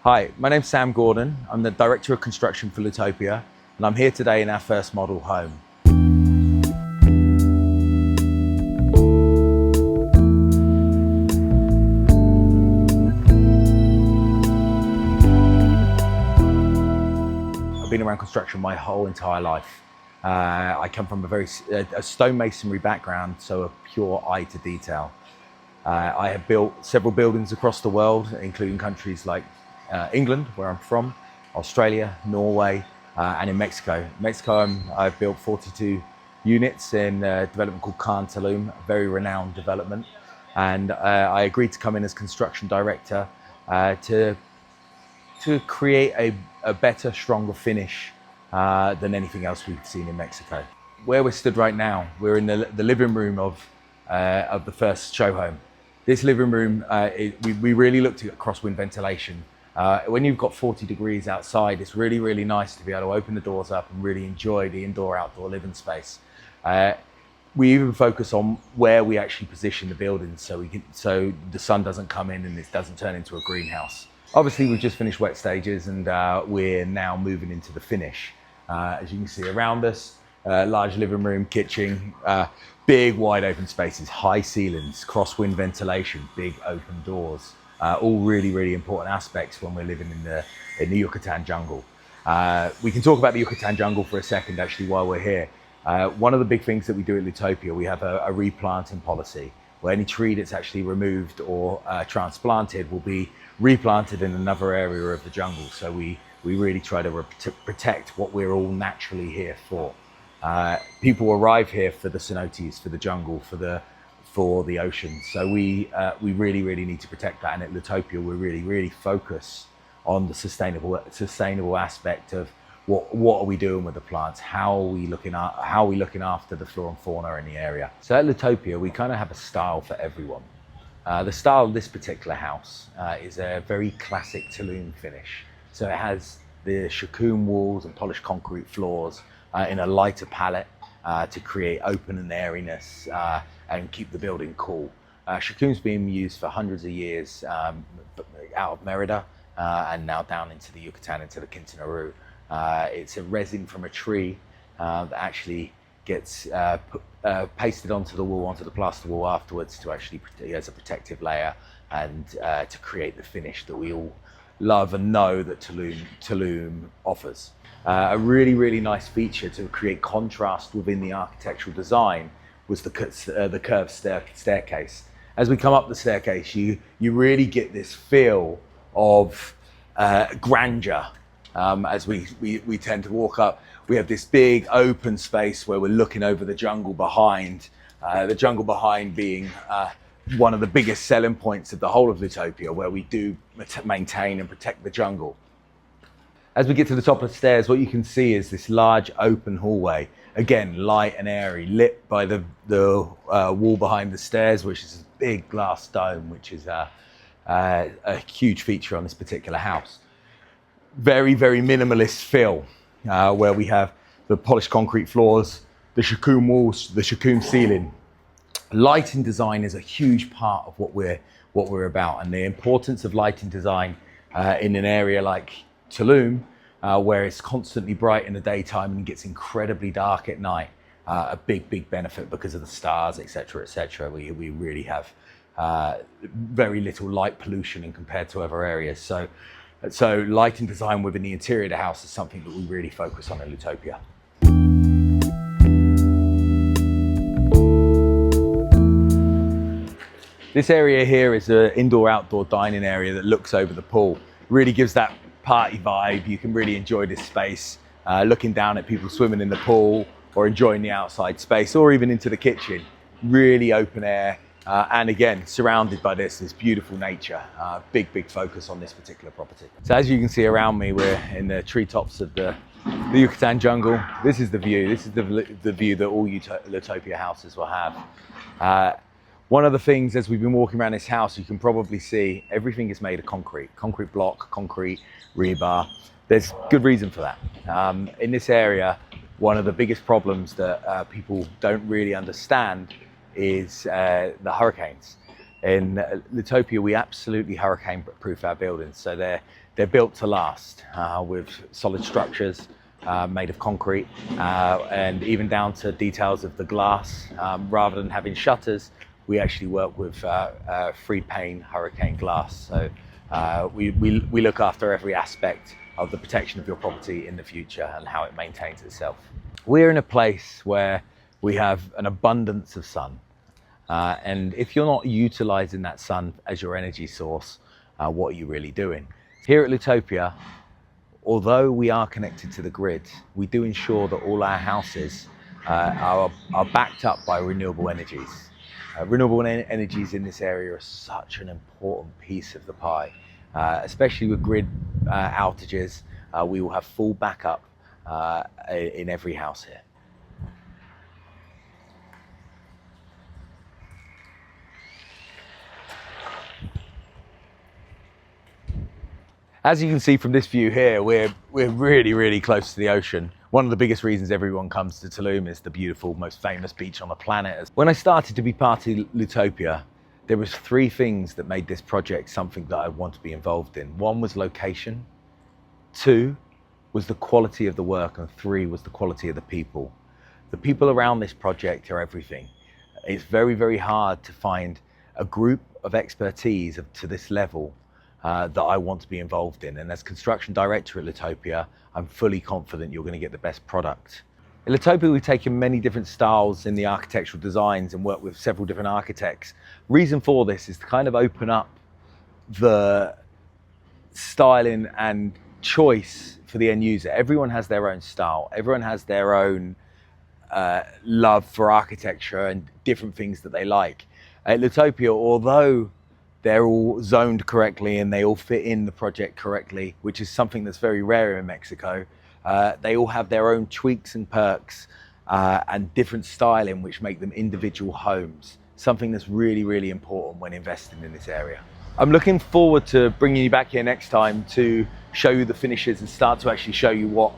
Hi, my name's Sam Gordon. I'm the Director of Construction for TOPIA, and I'm here today in our first model home. I've been around construction my whole entire life. I come from a stonemasonry background, so a pure eye to detail. I have built several buildings across the world, including countries like England, where I'm from, Australia, Norway, and in Mexico. I've built 42 units in a development called Tulum, a very renowned development. And I agreed to come in as construction director to create a better, stronger finish than anything else we've seen in Mexico. Where we're stood right now, we're in the living room of the first show home. This living room, we really looked at crosswind ventilation. When you've got 40 degrees outside, it's really, really nice to be able to open the doors up and really enjoy the indoor-outdoor living space. We even focus on where we actually position the buildings so the sun doesn't come in and it doesn't turn into a greenhouse. Obviously, we've just finished wet stages and we're now moving into the finish. As you can see around us, large living room, kitchen, big wide open spaces, high ceilings, crosswind ventilation, big open doors. All really, really important aspects when we're living in the Yucatan jungle. We can talk about the Yucatan jungle for a second, actually, while we're here. One of the big things that we do at TOPIA, we have a replanting policy, where any tree that's actually removed or transplanted will be replanted in another area of the jungle. So we really try to protect what we're all naturally here for. People arrive here for the cenotes, for the jungle, for the ocean. So we really, really need to protect that. And at TOPIA, we really, really focus on the sustainable aspect of what are we doing with the plants? How are we looking after the flora and fauna in the area? So at TOPIA, we kind of have a style for everyone. The style of this particular house is a very classic Tulum finish. So it has the shikun walls and polished concrete floors in a lighter palette to create open and airiness and keep the building cool. Shikun's been used for hundreds of years out of Merida and now down into the Yucatan, into the Quintana Roo. It's a resin from a tree that actually gets pasted onto the wall, onto the plaster wall afterwards to actually, as a protective layer and to create the finish that we all love and know that Tulum offers. A really, really nice feature to create contrast within the architectural design was the curved staircase. As we come up the staircase, you really get this feel of grandeur. As we tend to walk up, we have this big open space where we're looking over the jungle behind. The jungle behind being one of the biggest selling points of the whole of TOPIA, where we do maintain and protect the jungle. As we get to the top of the stairs, what you can see is this large open hallway. Again, light and airy, lit by the wall behind the stairs, which is a big glass dome, which is a huge feature on this particular house. Very, very minimalist feel, where we have the polished concrete floors, the shikun walls, the shikun ceiling. Lighting design is a huge part of what we're about, and the importance of lighting design in an area like Tulum, where it's constantly bright in the daytime and gets incredibly dark at night. A big benefit because of the stars, etc., etc. We really have very little light pollution in compared to other areas. So lighting design within the interior of the house is something that we really focus on in TOPIA. This area here is an indoor-outdoor dining area that looks over the pool. Really gives that party vibe. You can really enjoy this space, looking down at people swimming in the pool or enjoying the outside space, or even into the kitchen. Really open air, and again, surrounded by this beautiful nature. Big focus on this particular property. So as you can see around me, we're in the treetops of the Yucatan jungle. This is the view. This is the view that all TOPIA houses will have. One of the things, as we've been walking around this house, you can probably see everything is made of concrete block, concrete rebar. There's good reason for that. In this area, one of the biggest problems that people don't really understand is the hurricanes. In TOPIA, we absolutely hurricane-proof our buildings, so they're built to last with solid structures made of concrete, and even down to details of the glass. Rather than having shutters, we actually work with free pane hurricane glass. So we look after every aspect of the protection of your property in the future and how it maintains itself. We're in a place where we have an abundance of sun. And if you're not utilizing that sun as your energy source, what are you really doing? Here at TOPIA, although we are connected to the grid, we do ensure that all our houses are backed up by renewable energies. Renewable energies in this area are such an important piece of the pie, especially with grid outages. We will have full backup in every house here. As you can see from this view here, we're really, really close to the ocean. One of the biggest reasons everyone comes to Tulum is the beautiful, most famous beach on the planet. When I started to be part of TOPIA, there was 3 things that made this project something that I want to be involved in. 1 was location, 2 was the quality of the work, and 3 was the quality of the people. The people around this project are everything. It's very, very hard to find a group of expertise to this level that I want to be involved in. And as construction director at TOPIA, I'm fully confident you're going to get the best product. At TOPIA, we've taken many different styles in the architectural designs and worked with several different architects. Reason for this is to kind of open up the styling and choice for the end user. Everyone has their own style. Everyone has their own love for architecture and different things that they like. At TOPIA, although they're all zoned correctly and they all fit in the project correctly, which is something that's very rare in Mexico. They all have their own tweaks and perks and different styling which make them individual homes, something that's really, really important when investing in this area. I'm looking forward to bringing you back here next time to show you the finishes and start to actually show you what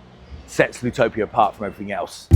sets TOPIA apart from everything else.